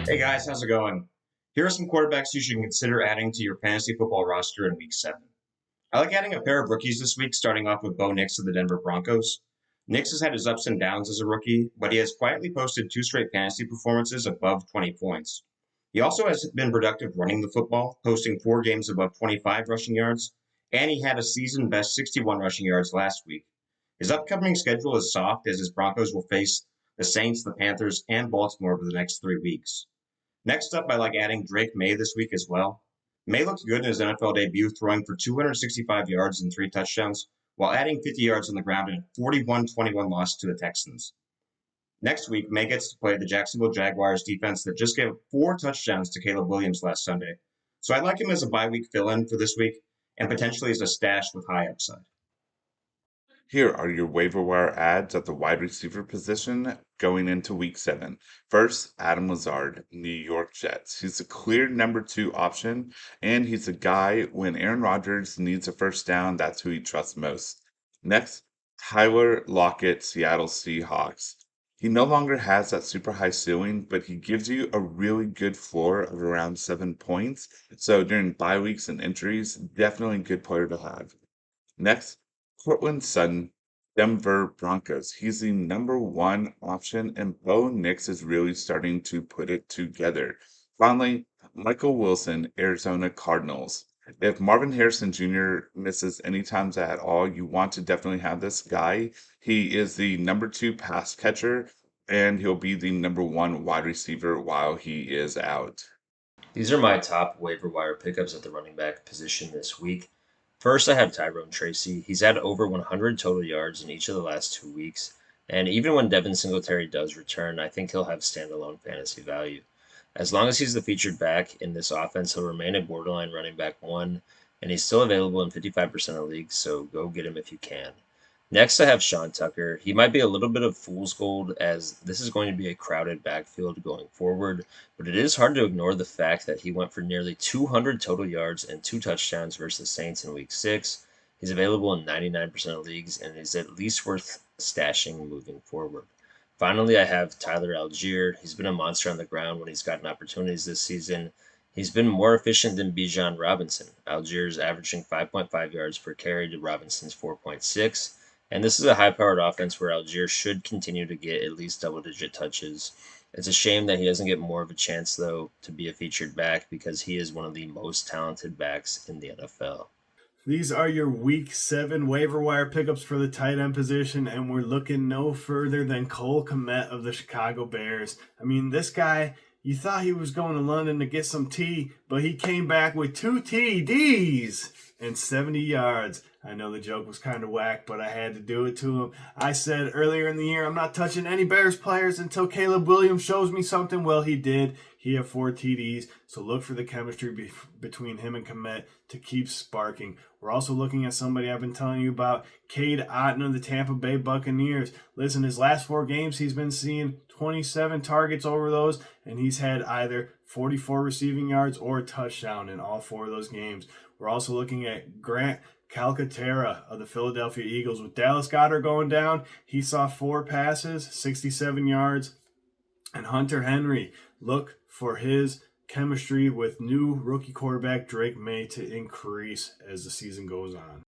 Hey guys, how's it going? Here are some quarterbacks you should consider adding to your fantasy football roster in week 7. I like adding a pair of rookies this week, starting off with Bo Nix of the Denver Broncos. Nix has had his ups and downs as a rookie, but he has quietly posted 2 straight fantasy performances above 20 points. He also has been productive running the football, posting 4 games above 25 rushing yards, and he had a season best 61 rushing yards last week. His upcoming schedule is soft as his Broncos will face the Saints, the Panthers, and Baltimore over the next 3 weeks. Next up, I like adding Drake May this week as well. May looked good in his NFL debut, throwing for 265 yards and 3 touchdowns, while adding 50 yards on the ground in a 41-21 loss to the Texans. Next week, May gets to play the Jacksonville Jaguars defense that just gave 4 touchdowns to Caleb Williams last Sunday. So I like him as a bye week fill-in for this week, and potentially as a stash with high upside. Here are your waiver wire ads at the wide receiver position going into week 7. First, Adam Lazard, New York Jets. He's a clear number 2 option, and he's a guy when Aaron Rodgers needs a first down, that's who he trusts most. Next, Tyler Lockett, Seattle Seahawks. He no longer has that super high ceiling, but he gives you a really good floor of around 7 points. So during bye weeks and injuries, definitely a good player to have. Next, Cortland Sutton, Denver Broncos. He's the number 1 option, and Bo Nix is really starting to put it together. Finally, Michael Wilson, Arizona Cardinals. If Marvin Harrison Jr. misses any times at all, you want to definitely have this guy. He is the number 2 pass catcher, and he'll be the number 1 wide receiver while he is out. These are my top waiver wire pickups at the running back position this week. First, I have Tyrone Tracy. He's had over 100 total yards in each of the last 2 weeks, and even when Devin Singletary does return, I think he'll have standalone fantasy value. As long as he's the featured back in this offense, he'll remain a borderline running back 1, and he's still available in 55% of leagues, so go get him if you can. Next, I have Sean Tucker. He might be a little bit of fool's gold as this is going to be a crowded backfield going forward, but it is hard to ignore the fact that he went for nearly 200 total yards and 2 touchdowns versus Saints in Week 6. He's available in 99% of leagues and is at least worth stashing moving forward. Finally, I have Tyler Algier. He's been a monster on the ground when he's gotten opportunities this season. He's been more efficient than Bijan Robinson. Algier is averaging 5.5 yards per carry to Robinson's 4.6. And this is a high-powered offense where Algier should continue to get at least double-digit touches. It's a shame that he doesn't get more of a chance, though, to be a featured back because he is one of the most talented backs in the NFL. These are your week 7 waiver wire pickups for the tight end position, and we're looking no further than Cole Kmet of the Chicago Bears. I mean, this guy, you thought he was going to London to get some tea, but he came back with 2 TDs and 70 yards. I know the joke was kind of whack, but I had to do it to him. I said earlier in the year, I'm not touching any Bears players until Caleb Williams shows me something. Well, he did. He had 4 TDs, so look for the chemistry between him and Kmet to keep sparking. We're also looking at somebody I've been telling you about, Cade Otton of the Tampa Bay Buccaneers. Listen, his last 4 games, he's been seeing 27 targets over those, and he's had either 44 receiving yards or a touchdown in all 4 of those games. We're also looking at Grant Calcaterra of the Philadelphia Eagles. With Dallas Goedert going down, he saw 4 passes, 67 yards. And Hunter Henry, look for his chemistry with new rookie quarterback Drake May to increase as the season goes on.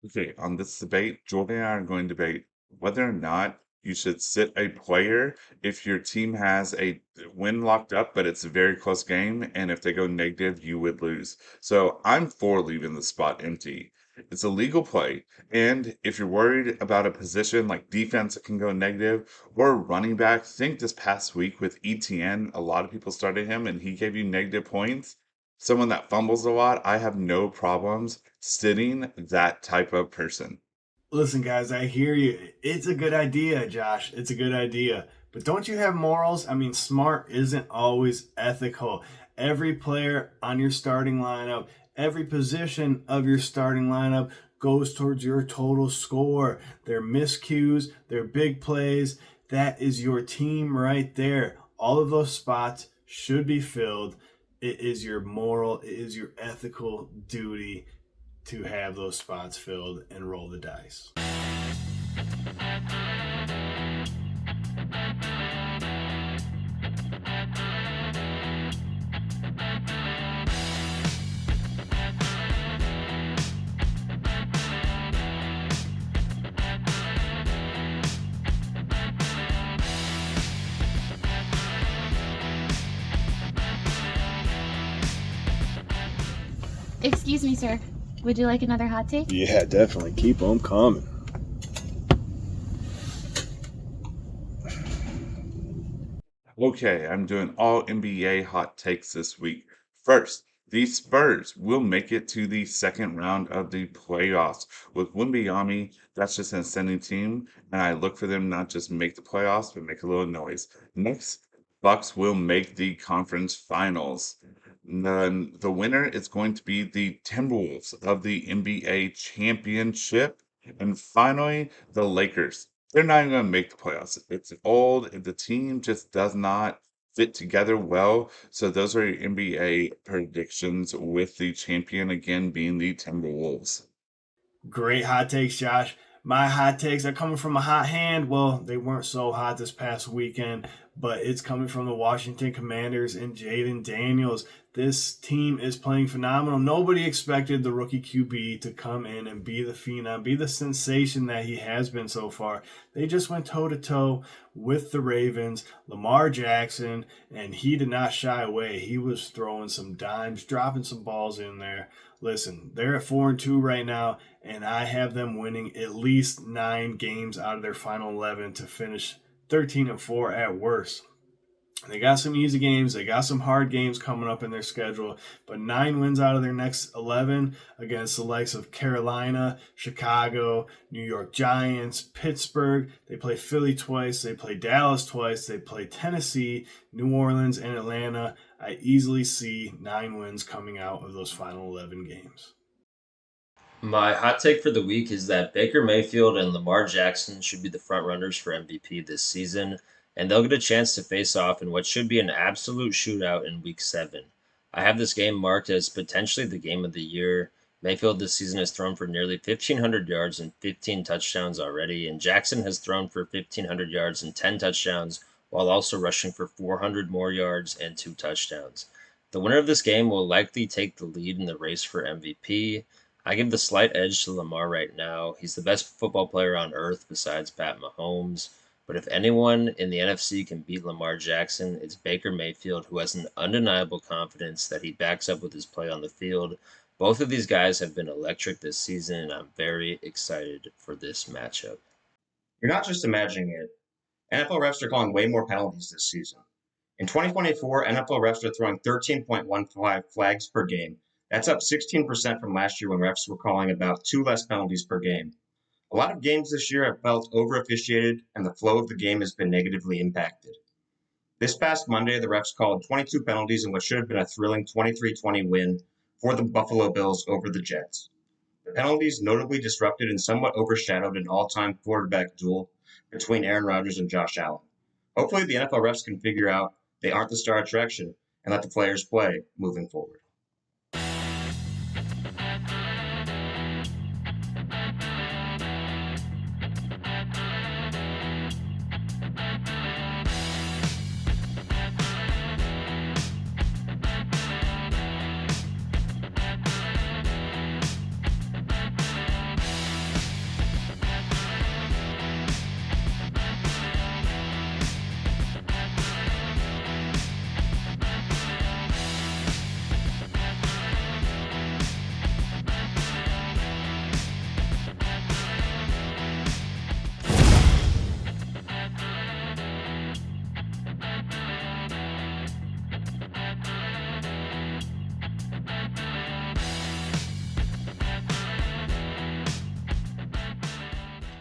Okay, on this debate, Jordan and I are going to debate whether or not you should sit a player if your team has a win locked up, but it's a very close game, and if they go negative, you would lose. So I'm for leaving the spot empty. It's a legal play, and if you're worried about a position like defense that can go negative or running back, think this past week with ETN, a lot of people started him and he gave you negative points. Someone that fumbles a lot, I have no problems sitting that type of person. Listen, guys, I hear you. It's a good idea, Josh. It's a good idea. But don't you have morals? I mean, smart isn't always ethical. Every player on your starting lineup, every position of your starting lineup goes towards your total score. Their miscues, their big plays, that is your team right there. All of those spots should be filled. It is your moral, it is your ethical duty to have those spots filled and roll the dice. Excuse me, sir. Would you like another hot take? Yeah, definitely. Keep them coming. Okay, I'm doing all NBA hot takes this week. First, the Spurs will make it to the second round of the playoffs. With Wembyami, that's just an ascending team, and I look for them not just make the playoffs, but make a little noise. Next, Bucks will make the conference finals. Then the winner is going to be the Timberwolves of the NBA championship. And finally, the Lakers. They're not even going to make the playoffs. It's old. The team just does not fit together well. So those are your NBA predictions with the champion again being the Timberwolves. Great hot takes, Josh. My hot takes are coming from a hot hand. Well, they weren't so hot this past weekend, but it's coming from the Washington Commanders and Jaden Daniels. This team is playing phenomenal. Nobody expected the rookie QB to come in and be the phenom, be the sensation that he has been so far. They just went toe to toe with the Ravens, Lamar Jackson, and he did not shy away. He was throwing some dimes, dropping some balls in there. Listen, they're at 4-2 right now, and I have them winning at least 9 games out of their final 11 to finish 13-4 at worst. They got some easy games. They got some hard games coming up in their schedule, but 9 wins out of their next 11 against the likes of Carolina, Chicago, New York Giants, Pittsburgh. They play Philly twice. They play Dallas twice. They play Tennessee, New Orleans, and Atlanta. I easily see 9 wins coming out of those final 11 games. My hot take for the week is that Baker Mayfield and Lamar Jackson should be the front runners for MVP this season, and they'll get a chance to face off in what should be an absolute shootout in Week 7. I have this game marked as potentially the game of the year. Mayfield this season has thrown for nearly 1,500 yards and 15 touchdowns already, and Jackson has thrown for 1,500 yards and 10 touchdowns, while also rushing for 400 more yards and 2 touchdowns. The winner of this game will likely take the lead in the race for MVP. I give the slight edge to Lamar right now. He's the best football player on earth besides Pat Mahomes. But if anyone in the NFC can beat Lamar Jackson, it's Baker Mayfield, who has an undeniable confidence that he backs up with his play on the field. Both of these guys have been electric this season, and I'm very excited for this matchup. You're not just imagining it. NFL refs are calling way more penalties this season. In 2024, NFL refs are throwing 13.15 flags per game. That's up 16% from last year when refs were calling about 2 less penalties per game. A lot of games this year have felt over-officiated, and the flow of the game has been negatively impacted. This past Monday, the refs called 22 penalties in what should have been a thrilling 23-20 win for the Buffalo Bills over the Jets. The penalties notably disrupted and somewhat overshadowed an all-time quarterback duel between Aaron Rodgers and Josh Allen. Hopefully, the NFL refs can figure out they aren't the star attraction and let the players play moving forward.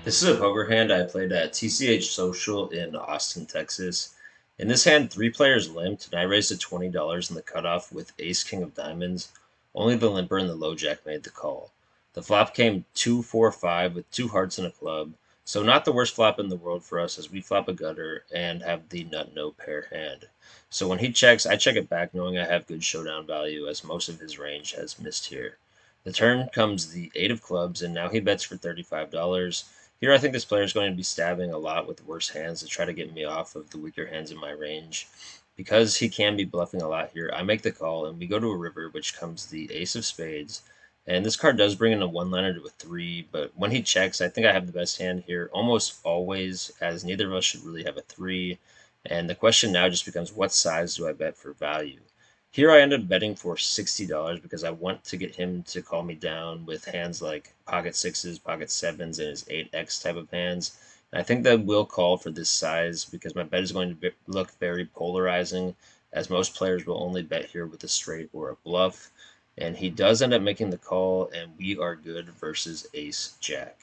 This is a poker hand I played at TCH Social in Austin, Texas. In this hand, 3 players limped, and I raised to $20 in the cutoff with Ace King of Diamonds. Only the limper and the low jack made the call. The flop came 2-4-5 with 2 hearts and a club, so not the worst flop in the world for us as we flop a gutter and have the nut no pair hand. So when he checks, I check it back knowing I have good showdown value as most of his range has missed here. The turn comes the 8 of clubs, and now he bets for $35. Here, I think this player is going to be stabbing a lot with worse hands to try to get me off of the weaker hands in my range. Because he can be bluffing a lot here, I make the call, and we go to a river, which comes the ace of spades. And this card does bring in a one-liner to a 3, but when he checks, I think I have the best hand here almost always, as neither of us should really have a 3. And the question now just becomes, what size do I bet for value? Here I ended up betting for $60 because I want to get him to call me down with hands like pocket sixes, pocket sevens, and his 8x type of hands. And I think that will call for this size because my bet is going to look very polarizing, as most players will only bet here with a straight or a bluff. And he does end up making the call, and we are good versus ace jack.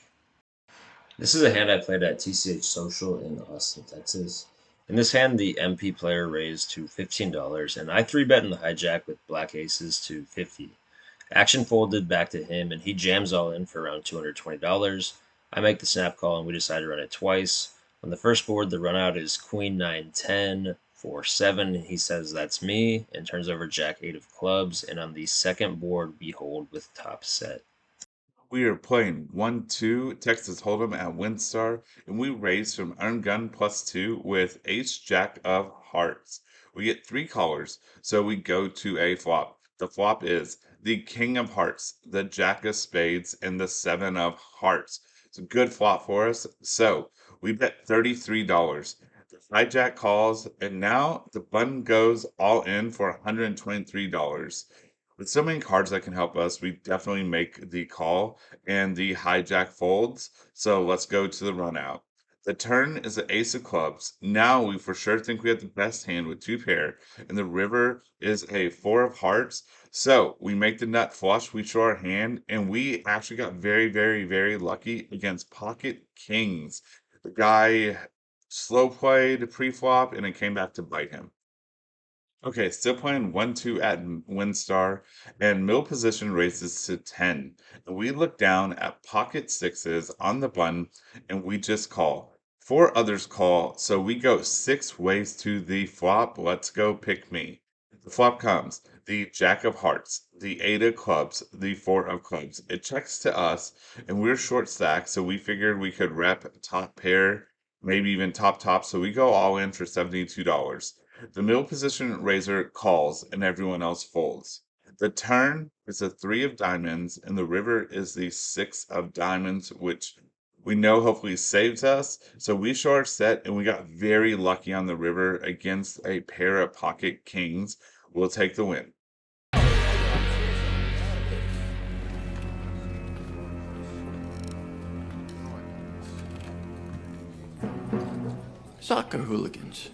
This is a hand I played at TCH Social in Austin, Texas. In this hand, the MP player raised to $15, and I 3-bet in the hijack with black aces to 50. Action folded back to him, and he jams all in for around $220. I make the snap call, and we decide to run it twice. On the first board, the run out is Queen 9 10 4 7. He says that's me, and turns over Jack 8 of clubs. And on the second board, we hold with top set. We are playing 1-2 Texas Hold'em at WinStar, and we raise from Ungun +2 with Ace Jack of Hearts. We get 3 callers, so we go to a flop. The flop is the King of Hearts, the Jack of Spades, and the 7 of Hearts. It's a good flop for us, so we bet $33. The hijack calls, and now the button goes all in for $123. With so many cards that can help us, we definitely make the call and the hijack folds. So let's go to the run out. The turn is the ace of clubs. Now we for sure think we have the best hand with 2 pair, and the river is a 4 of hearts. So we make the nut flush, we show our hand, and we actually got very, very, very lucky against pocket kings. The guy slow played pre-flop, and it came back to bite him. Okay, still playing 1-2 at WinStar, and middle position raises to 10. And we look down at pocket sixes on the button, and we just call. 4 others call, so we go 6 ways to the flop. Let's go pick me. The flop comes the Jack of Hearts, the 8 of clubs, the 4 of clubs. It checks to us, and we're short stack, so we figured we could rep top pair, maybe even top, so we go all in for $72. The middle position raiser calls and everyone else folds. The turn is a 3 of diamonds and the river is the 6 of diamonds, which we know hopefully saves us. So we show our set and we got very lucky on the river against a pair of pocket kings. We'll take the win. Soccer hooligans.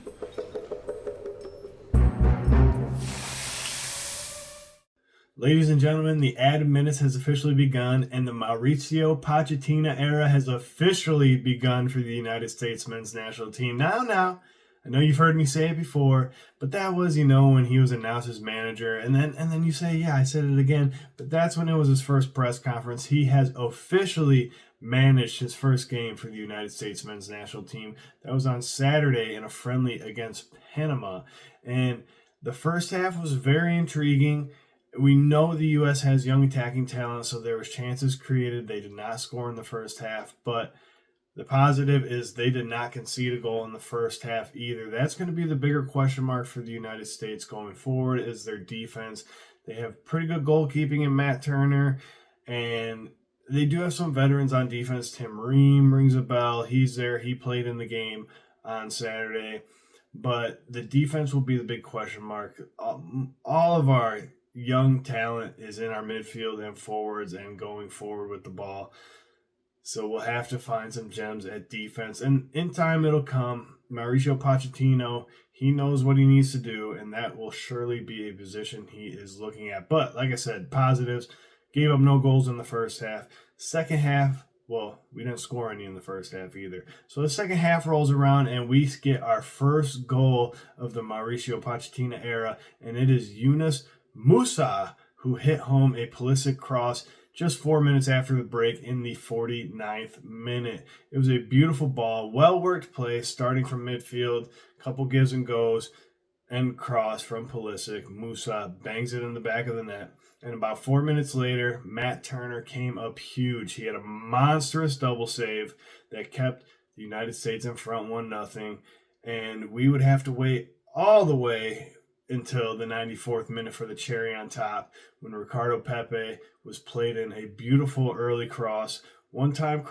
Ladies and gentlemen, the added minutes has officially begun, and the Mauricio Pochettino era has officially begun for the United States men's national team. Now, I know you've heard me say it before, but that was, when he was announced as manager, and then you say, yeah, I said it again, but that's when it was his first press conference. He has officially managed his first game for the United States men's national team. That was on Saturday in a friendly against Panama, and the first half was very intriguing. We know the U.S. has young attacking talent, so there was chances created. They did not score in the first half, but the positive is they did not concede a goal in the first half either. That's going to be the bigger question mark for the United States going forward is their defense. They have pretty good goalkeeping in Matt Turner, and they do have some veterans on defense. Tim Ream rings a bell. He's there. He played in the game on Saturday. But the defense will be the big question mark. All of our young talent is in our midfield and forwards and going forward with the ball. So we'll have to find some gems at defense. And in time, it'll come. Mauricio Pochettino, he knows what he needs to do, and that will surely be a position he is looking at. But like I said, positives, gave up no goals in the first half. Second half, well, we didn't score any in the first half either. So the second half rolls around, and we get our first goal of the Mauricio Pochettino era, and it is Yunus Musa, who hit home a Pulisic cross just 4 minutes after the break in the 49th minute. It was a beautiful ball, well-worked play, starting from midfield, couple gives and goes, and cross from Pulisic. Musa bangs it in the back of the net. And about 4 minutes later, Matt Turner came up huge. He had a monstrous double save that kept the United States in front 1-0. And we would have to wait all the way until the 94th minute for the cherry on top when Ricardo Pepe was played in a beautiful early cross, one-time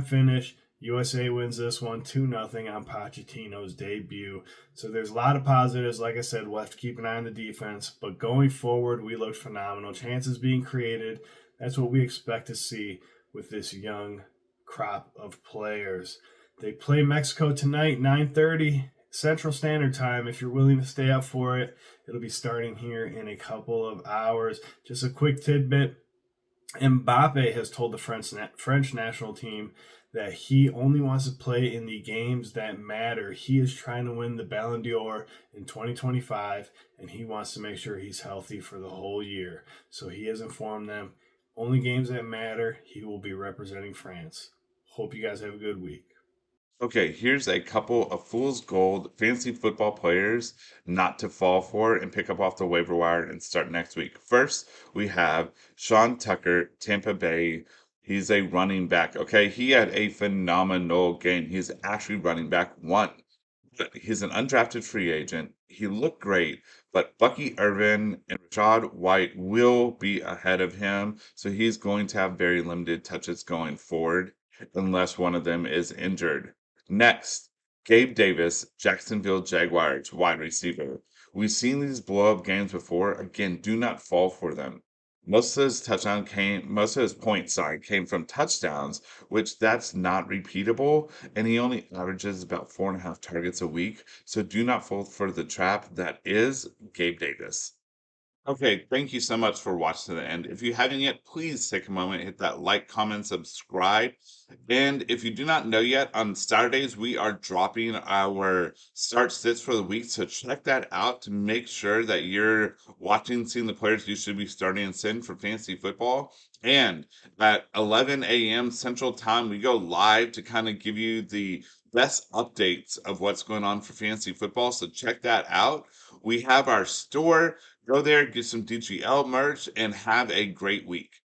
finish, USA wins this one 2-0 on Pochettino's debut. So there's a lot of positives. Like I said, we'll have to keep an eye on the defense. But going forward, we looked phenomenal. Chances being created. That's what we expect to see with this young crop of players. They play Mexico tonight, 9:30 Central Standard Time. If you're willing to stay up for it, it'll be starting here in a couple of hours. Just a quick tidbit. Mbappe has told the French national team that he only wants to play in the games that matter. He is trying to win the Ballon d'Or in 2025, and he wants to make sure he's healthy for the whole year. So he has informed them, only games that matter, he will be representing France. Hope you guys have a good week. Okay, here's a couple of fool's gold fantasy football players not to fall for and pick up off the waiver wire and start next week. First, we have Sean Tucker, Tampa Bay. He's a running back. Okay, he had a phenomenal game. He's actually running back one. But he's an undrafted free agent. He looked great, but Bucky Irvin and Rashad White will be ahead of him, so he's going to have very limited touches going forward unless one of them is injured. Next, Gabe Davis, Jacksonville Jaguars wide receiver. We've seen these blow up games before. Again, do not fall for them. Most of his points, came from touchdowns, which that's not repeatable, and he only averages about 4.5 targets a week. So do not fall for the trap that is Gabe Davis. Okay, thank you so much for watching to the end. If you haven't yet, please take a moment, hit that like, comment, subscribe. And if you do not know yet, on Saturdays we are dropping our start sits for the week. So check that out to make sure that you're seeing the players you should be starting and sitting for fantasy football. And at 11 a.m. Central Time, we go live to kind of give you the best updates of what's going on for fantasy football. So check that out. We have our store. Go there, get some DGL merch, and have a great week.